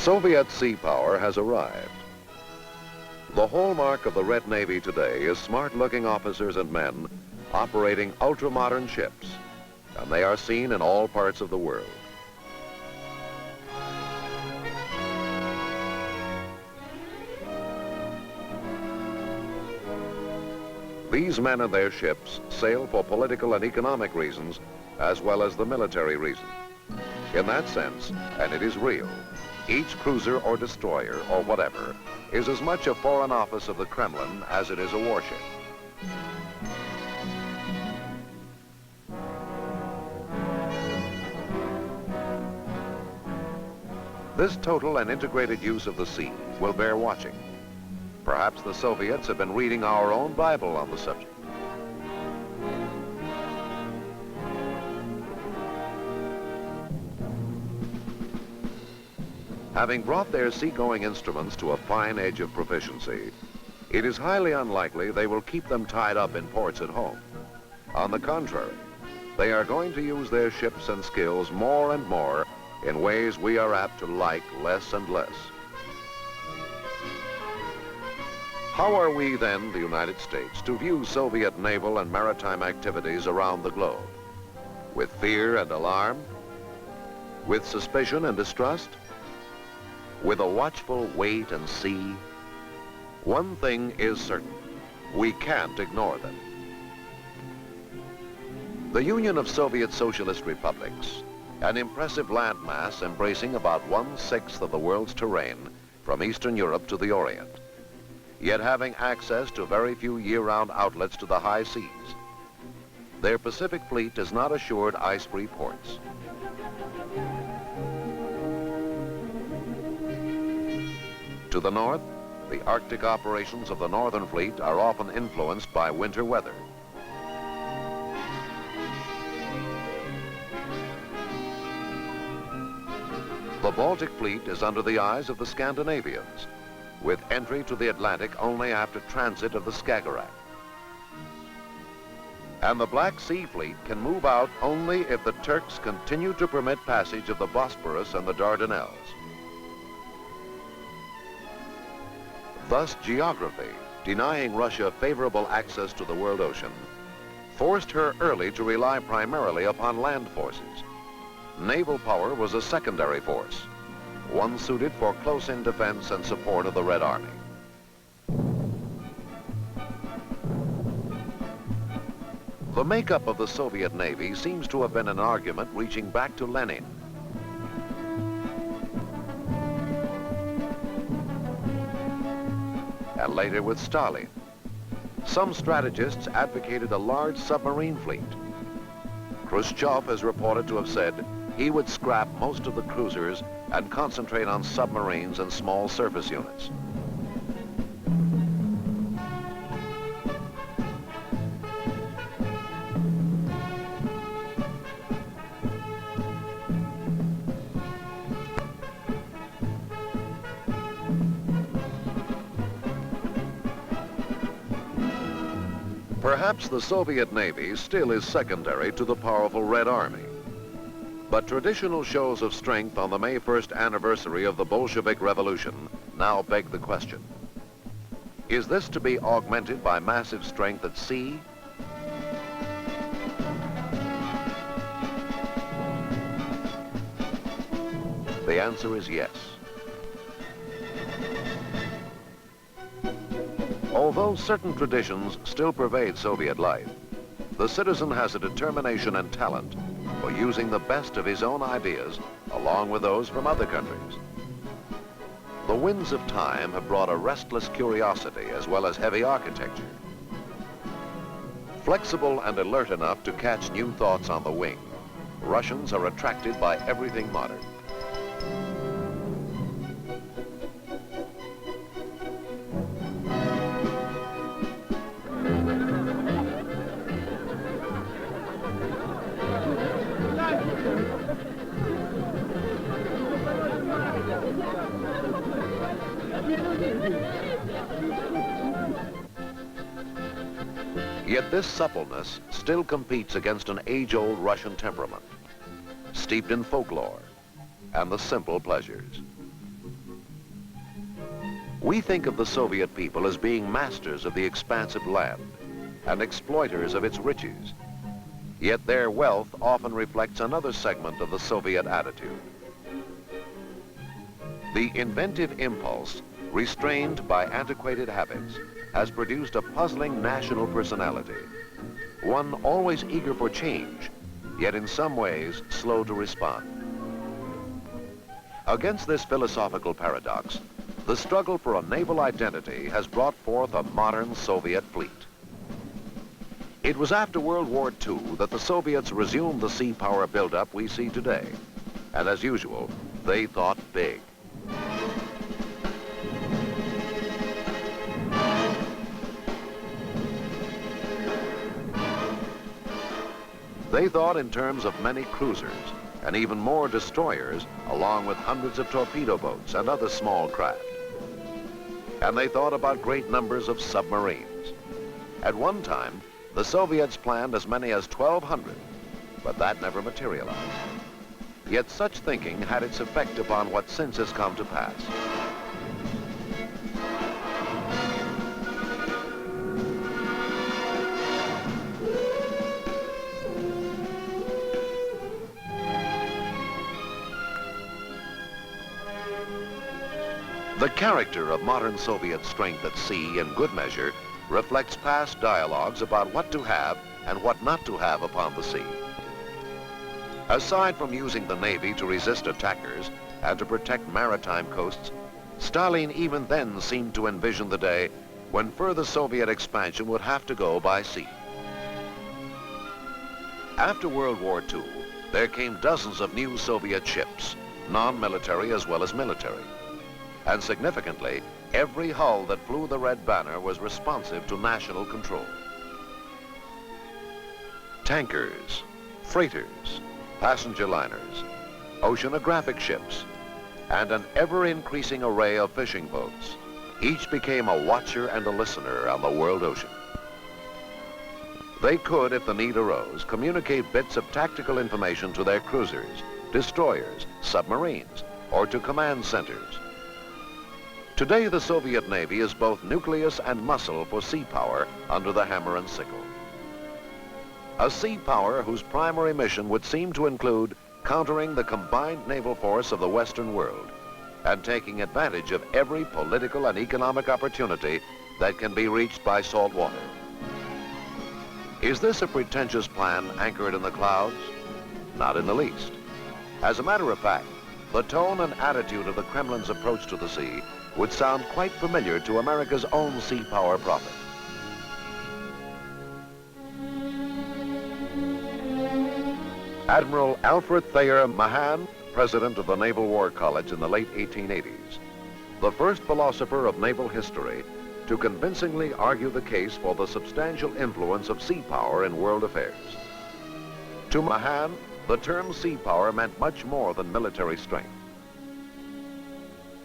Soviet sea power has arrived. The hallmark of the Red Navy today is smart-looking officers and men operating ultra-modern ships, and they are seen in all parts of the world. These men and their ships sail for political and economic reasons, as well as the military reason. In that sense, and it is real, each cruiser or destroyer or whatever is as much a foreign office of the Kremlin as it is a warship. This total and integrated use of the sea will bear watching. Perhaps the Soviets have been reading our own Bible on the subject. Having brought their seagoing instruments to a fine edge of proficiency, it is highly unlikely they will keep them tied up in ports at home. On the contrary, they are going to use their ships and skills more and more in ways we are apt to like less and less. How are we then, the United States, to view Soviet naval and maritime activities around the globe? With fear and alarm? With suspicion and distrust? With a watchful wait and see? One thing is certain: we can't ignore them. The Union of Soviet Socialist Republics, an impressive landmass embracing about 1/6 of the world's terrain from Eastern Europe to the Orient, yet having access to very few year-round outlets to the high seas. Their Pacific fleet is not assured ice-free ports. To the north, the Arctic operations of the Northern Fleet are often influenced by winter weather. The Baltic Fleet is under the eyes of the Scandinavians, with entry to the Atlantic only after transit of the Skagerrak. And the Black Sea Fleet can move out only if the Turks continue to permit passage of the Bosporus and the Dardanelles. Thus, geography, denying Russia favorable access to the world ocean, forced her early to rely primarily upon land forces. Naval power was a secondary force, one suited for close-in defense and support of the Red Army. The makeup of the Soviet Navy seems to have been an argument reaching back to Lenin. And later with Stalin. Some strategists advocated a large submarine fleet. Khrushchev is reported to have said he would scrap most of the cruisers and concentrate on submarines and small surface units. Perhaps the Soviet Navy still is secondary to the powerful Red Army. But traditional shows of strength on the May 1st anniversary of the Bolshevik Revolution now beg the question: is this to be augmented by massive strength at sea? The answer is yes. Although certain traditions still pervade Soviet life, the citizen has a determination and talent for using the best of his own ideas along with those from other countries. The winds of time have brought a restless curiosity as well as heavy architecture. Flexible and alert enough to catch new thoughts on the wing, Russians are attracted by everything modern. Yet this suppleness still competes against an age-old Russian temperament, steeped in folklore and the simple pleasures. We think of the Soviet people as being masters of the expansive land and exploiters of its riches. Yet their wealth often reflects another segment of the Soviet attitude. The inventive impulse, restrained by antiquated habits, has produced a puzzling national personality, one always eager for change, yet in some ways slow to respond. Against this philosophical paradox, the struggle for a naval identity has brought forth a modern Soviet fleet. It was after World War II that the Soviets resumed the sea power buildup we see today. And as usual, they thought big. They thought in terms of many cruisers and even more destroyers, along with hundreds of torpedo boats and other small craft. And they thought about great numbers of submarines. At one time, the Soviets planned as many as 1,200, but that never materialized. Yet such thinking had its effect upon what since has come to pass. The character of modern Soviet strength at sea, in good measure, reflects past dialogues about what to have and what not to have upon the sea. Aside from using the Navy to resist attackers and to protect maritime coasts, Stalin even then seemed to envision the day when further Soviet expansion would have to go by sea. After World War II, there came dozens of new Soviet ships, non-military as well as military. And significantly, every hull that flew the Red Banner was responsive to national control. Tankers, freighters, passenger liners, oceanographic ships, and an ever-increasing array of fishing boats. Each became a watcher and a listener on the world ocean. They could, if the need arose, communicate bits of tactical information to their cruisers, destroyers, submarines, or to command centers. Today, the Soviet Navy is both nucleus and muscle for sea power under the hammer and sickle. A sea power whose primary mission would seem to include countering the combined naval force of the Western world and taking advantage of every political and economic opportunity that can be reached by salt water. Is this a pretentious plan anchored in the clouds? Not in the least. As a matter of fact, the tone and attitude of the Kremlin's approach to the sea would sound quite familiar to America's own sea power prophet. Admiral Alfred Thayer Mahan, president of the Naval War College in the late 1880s, the first philosopher of naval history to convincingly argue the case for the substantial influence of sea power in world affairs. To Mahan, the term sea power meant much more than military strength.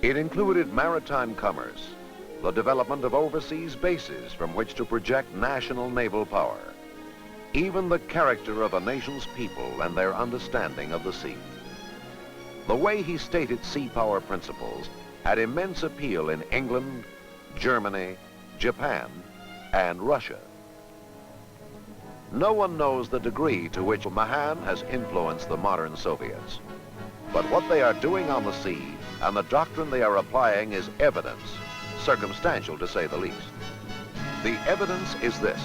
It included maritime commerce, the development of overseas bases from which to project national naval power, even the character of a nation's people and their understanding of the sea. The way he stated sea power principles had immense appeal in England, Germany, Japan, and Russia. No one knows the degree to which Mahan has influenced the modern Soviets. But what they are doing on the sea and the doctrine they are applying is evidence, circumstantial to say the least. The evidence is this: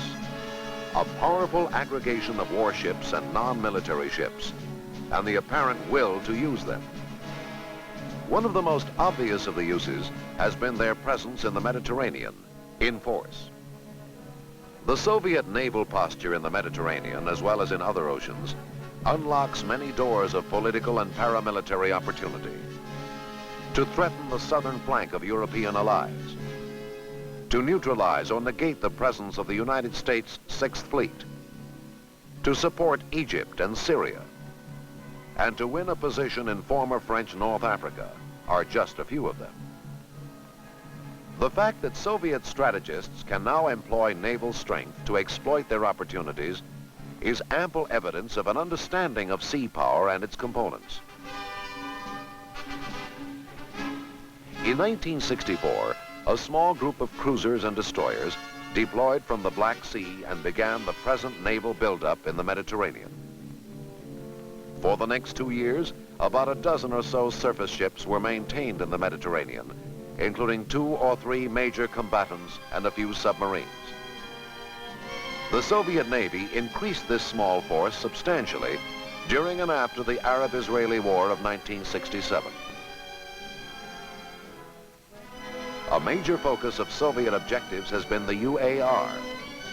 a powerful aggregation of warships and non-military ships, and the apparent will to use them. One of the most obvious of the uses has been their presence in the Mediterranean, in force. The Soviet naval posture in the Mediterranean, as well as in other oceans, unlocks many doors of political and paramilitary opportunity. To threaten the southern flank of European allies, to neutralize or negate the presence of the United States Sixth Fleet, to support Egypt and Syria, and to win a position in former French North Africa are just a few of them. The fact that Soviet strategists can now employ naval strength to exploit their opportunities is ample evidence of an understanding of sea power and its components. In 1964, a small group of cruisers and destroyers deployed from the Black Sea and began the present naval buildup in the Mediterranean. For the next 2 years, about a dozen or so surface ships were maintained in the Mediterranean, including 2 or 3 major combatants and a few submarines. The Soviet Navy increased this small force substantially during and after the Arab-Israeli War of 1967. A major focus of Soviet objectives has been the UAR,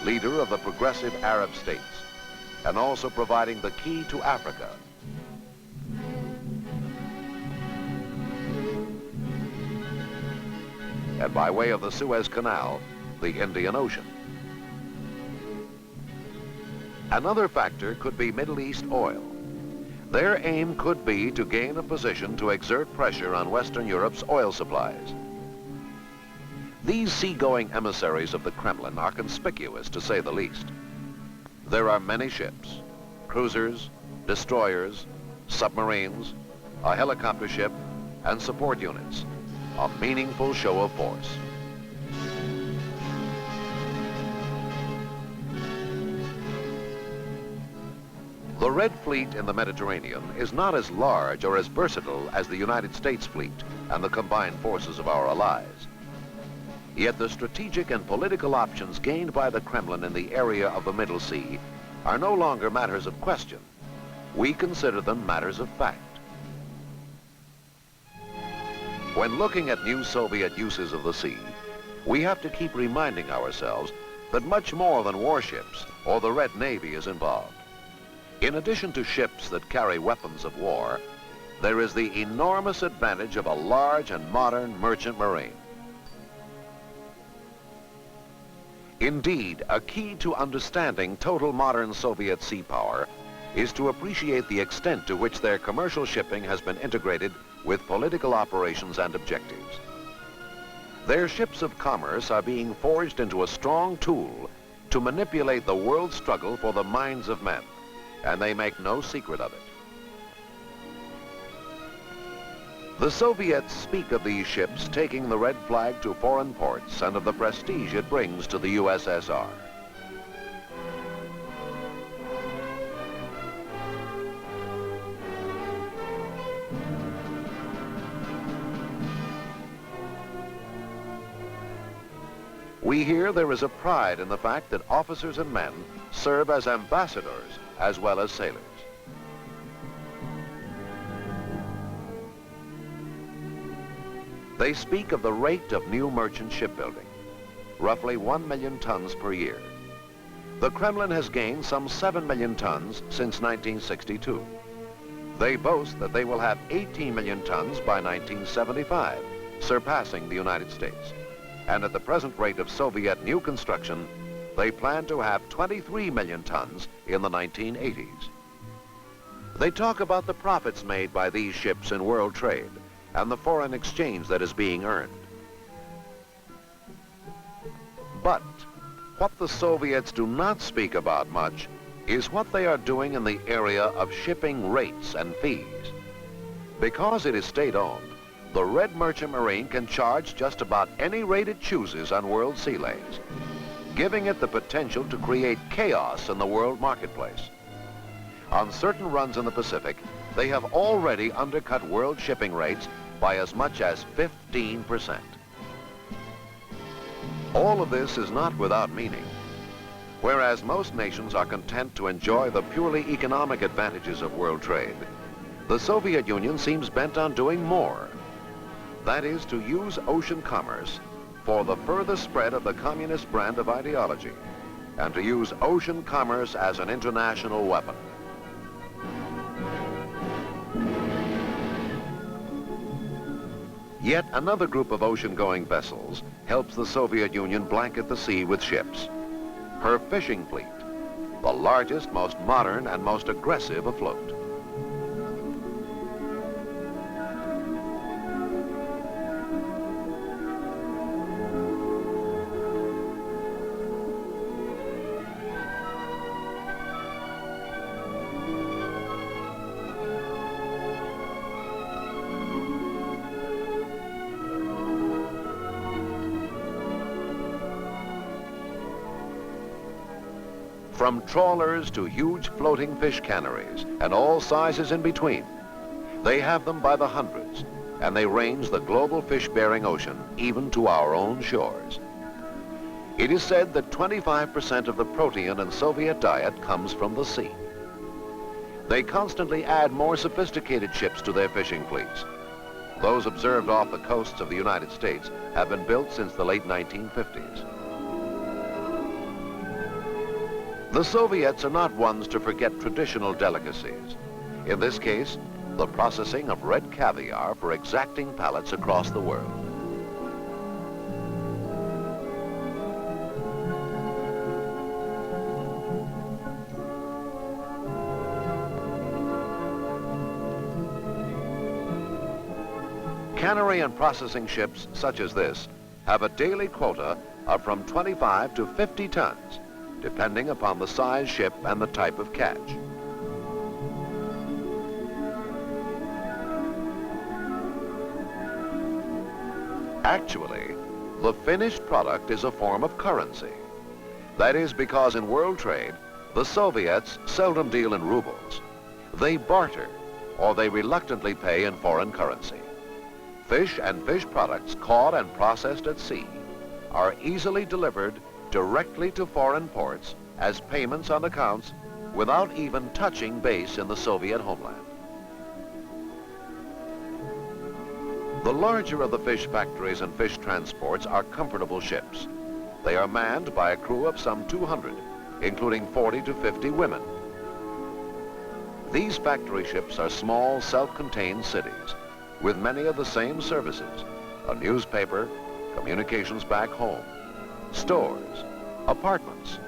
leader of the progressive Arab states, and also providing the key to Africa. And by way of the Suez Canal, the Indian Ocean. Another factor could be Middle East oil. Their aim could be to gain a position to exert pressure on Western Europe's oil supplies. These seagoing emissaries of the Kremlin are conspicuous, to say the least. There are many ships, cruisers, destroyers, submarines, a helicopter ship, and support units. A meaningful show of force. The Red Fleet in the Mediterranean is not as large or as versatile as the United States fleet and the combined forces of our allies. Yet the strategic and political options gained by the Kremlin in the area of the Middle Sea are no longer matters of question. We consider them matters of fact. When looking at new Soviet uses of the sea, we have to keep reminding ourselves that much more than warships or the Red Navy is involved. In addition to ships that carry weapons of war, there is the enormous advantage of a large and modern merchant marine. Indeed, a key to understanding total modern Soviet sea power is to appreciate the extent to which their commercial shipping has been integrated with political operations and objectives. Their ships of commerce are being forged into a strong tool to manipulate the world struggle for the minds of men, and they make no secret of it. The Soviets speak of these ships taking the red flag to foreign ports and of the prestige it brings to the USSR. We hear there is a pride in the fact that officers and men serve as ambassadors as well as sailors. They speak of the rate of new merchant shipbuilding, roughly 1 million tons per year. The Kremlin has gained some 7 million tons since 1962. They boast that they will have 18 million tons by 1975, surpassing the United States. And at the present rate of Soviet new construction, they plan to have 23 million tons in the 1980s. They talk about the profits made by these ships in world trade and the foreign exchange that is being earned. But what the Soviets do not speak about much is what they are doing in the area of shipping rates and fees. Because it is state-owned, the Red Merchant Marine can charge just about any rate it chooses on world sea lanes, giving it the potential to create chaos in the world marketplace. On certain runs in the Pacific, they have already undercut world shipping rates by as much as 15%. All of this is not without meaning. Whereas most nations are content to enjoy the purely economic advantages of world trade, the Soviet Union seems bent on doing more. That is, to use ocean commerce for the further spread of the communist brand of ideology, and to use ocean commerce as an international weapon. Yet another group of ocean-going vessels helps the Soviet Union blanket the sea with ships. Her fishing fleet, the largest, most modern, and most aggressive afloat. From trawlers to huge floating fish canneries and all sizes in between, they have them by the hundreds, and they range the global fish-bearing ocean even to our own shores. It is said that 25% of the protein in Soviet diet comes from the sea. They constantly add more sophisticated ships to their fishing fleets. Those observed off the coasts of the United States have been built since the late 1950s. The Soviets are not ones to forget traditional delicacies. In this case, the processing of red caviar for exacting palates across the world. Cannery and processing ships such as this have a daily quota of from 25 to 50 tons, depending upon the size ship and the type of catch. Actually, the finished product is a form of currency. That is because in world trade, the Soviets seldom deal in rubles. They barter, or they reluctantly pay in foreign currency. Fish and fish products caught and processed at sea are easily delivered directly to foreign ports as payments on accounts without even touching base in the Soviet homeland. The larger of the fish factories and fish transports are comfortable ships. They are manned by a crew of some 200, including 40 to 50 women. These factory ships are small, self-contained cities with many of the same services: a newspaper, communications back home, stores, apartments.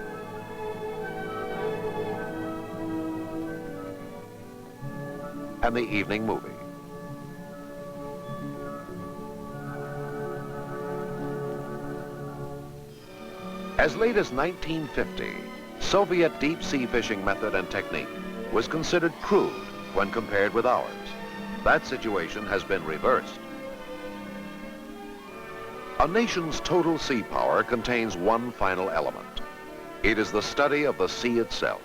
And the evening movie. As late as 1950, Soviet deep-sea fishing method and technique was considered crude when compared with ours. That situation has been reversed. A nation's total sea power contains one final element. It is the study of the sea itself.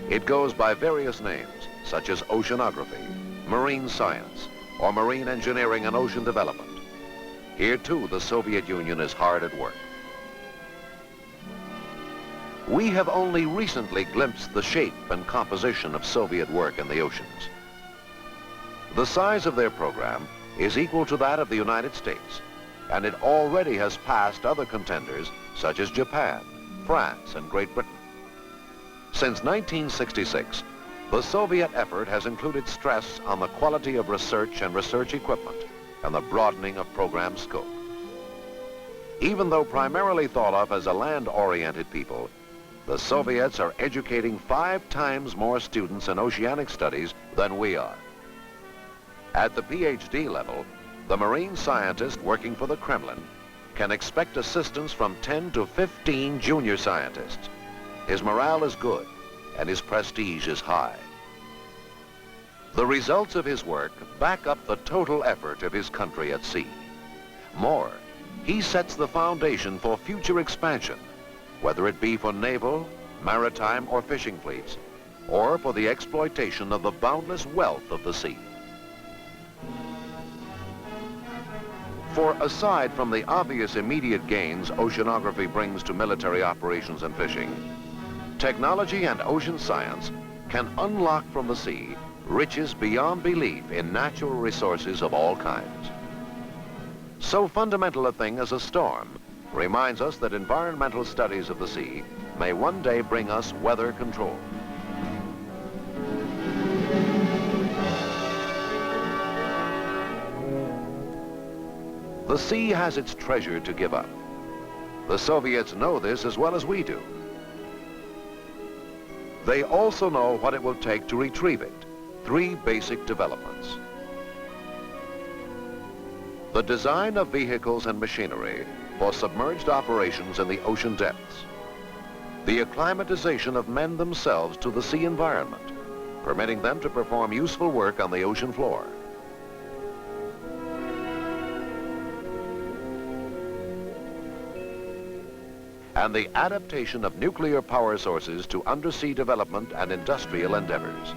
It goes by various names, such as oceanography, marine science, or marine engineering and ocean development. Here, too, the Soviet Union is hard at work. We have only recently glimpsed the shape and composition of Soviet work in the oceans. The size of their program is equal to that of the United States, and it already has passed other contenders such as Japan, France, and Great Britain. Since 1966, the Soviet effort has included stress on the quality of research and research equipment and the broadening of program scope. Even though primarily thought of as a land-oriented people, the Soviets are educating 5 times more students in oceanic studies than we are. At the PhD level, the marine scientist working for the Kremlin can expect assistance from 10 to 15 junior scientists. His morale is good and his prestige is high. The results of his work back up the total effort of his country at sea. More, he sets the foundation for future expansion, whether it be for naval, maritime, or fishing fleets, or for the exploitation of the boundless wealth of the sea. For aside from the obvious immediate gains oceanography brings to military operations and fishing, technology and ocean science can unlock from the sea riches beyond belief in natural resources of all kinds. So fundamental a thing as a storm reminds us that environmental studies of the sea may one day bring us weather control. The sea has its treasure to give up. The Soviets know this as well as we do. They also know what it will take to retrieve it. 3 basic developments. The design of vehicles and machinery for submerged operations in the ocean depths. The acclimatization of men themselves to the sea environment, permitting them to perform useful work on the ocean floor. and the adaptation of nuclear power sources to undersea development and industrial endeavors.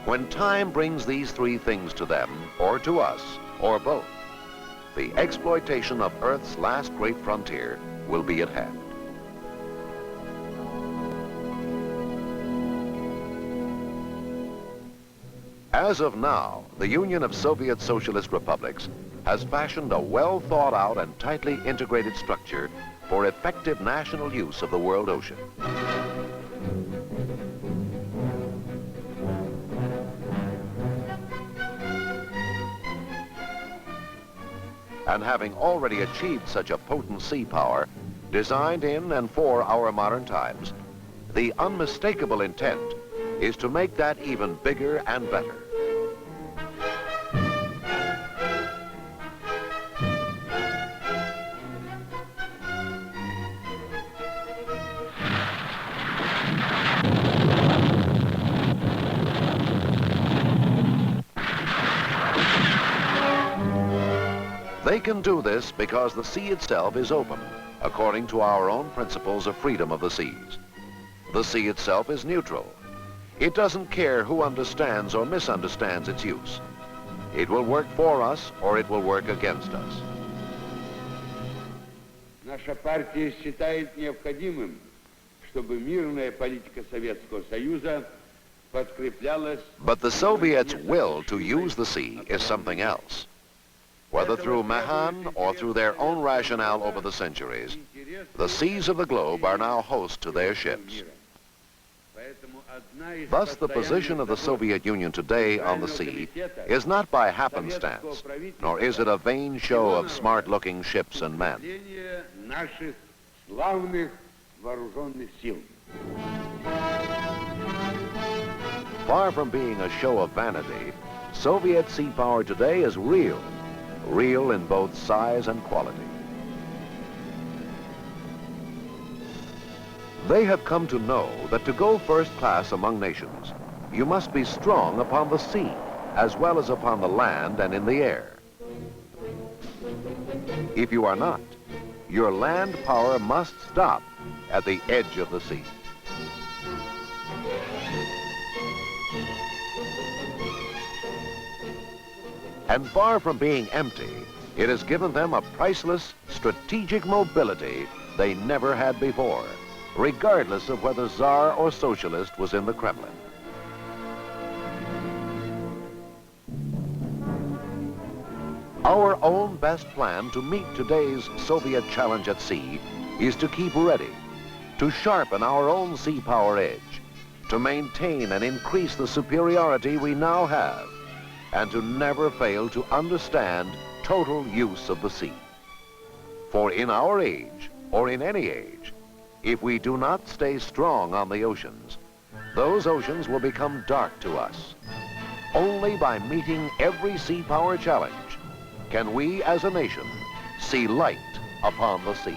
When time brings these three things to them, or to us, or both, the exploitation of Earth's last great frontier will be at hand. As of now, the Union of Soviet Socialist Republics has fashioned a well-thought-out and tightly integrated structure for effective national use of the world ocean. And having already achieved such a potent sea power, designed in and for our modern times, the unmistakable intent is to make that even bigger and better. They can do this because the sea itself is open, according to our own principles of freedom of the seas. The sea itself is neutral. It doesn't care who understands or misunderstands its use. It will work for us or it will work against us. Наша партия считает необходимым, чтобы мирная политика Советского Союза подкреплялась. But the Soviets' will to use the sea is something else. Whether through Mahan or through their own rationale over the centuries, the seas of the globe are now host to their ships. Thus, the position of the Soviet Union today on the sea is not by happenstance, nor is it a vain show of smart-looking ships and men. Far from being a show of vanity, Soviet sea power today is real in both size and quality. They have come to know that to go first class among nations, you must be strong upon the sea, as well as upon the land and in the air. If you are not, your land power must stop at the edge of the sea. And far from being empty, it has given them a priceless strategic mobility they never had before, regardless of whether Tsar or Socialist was in the Kremlin. Our own best plan to meet today's Soviet challenge at sea is to keep ready, to sharpen our own sea power edge, to maintain and increase the superiority we now have, and to never fail to understand total use of the sea. For in our age, or in any age, if we do not stay strong on the oceans, those oceans will become dark to us. Only by meeting every sea power challenge can we as a nation see light upon the sea.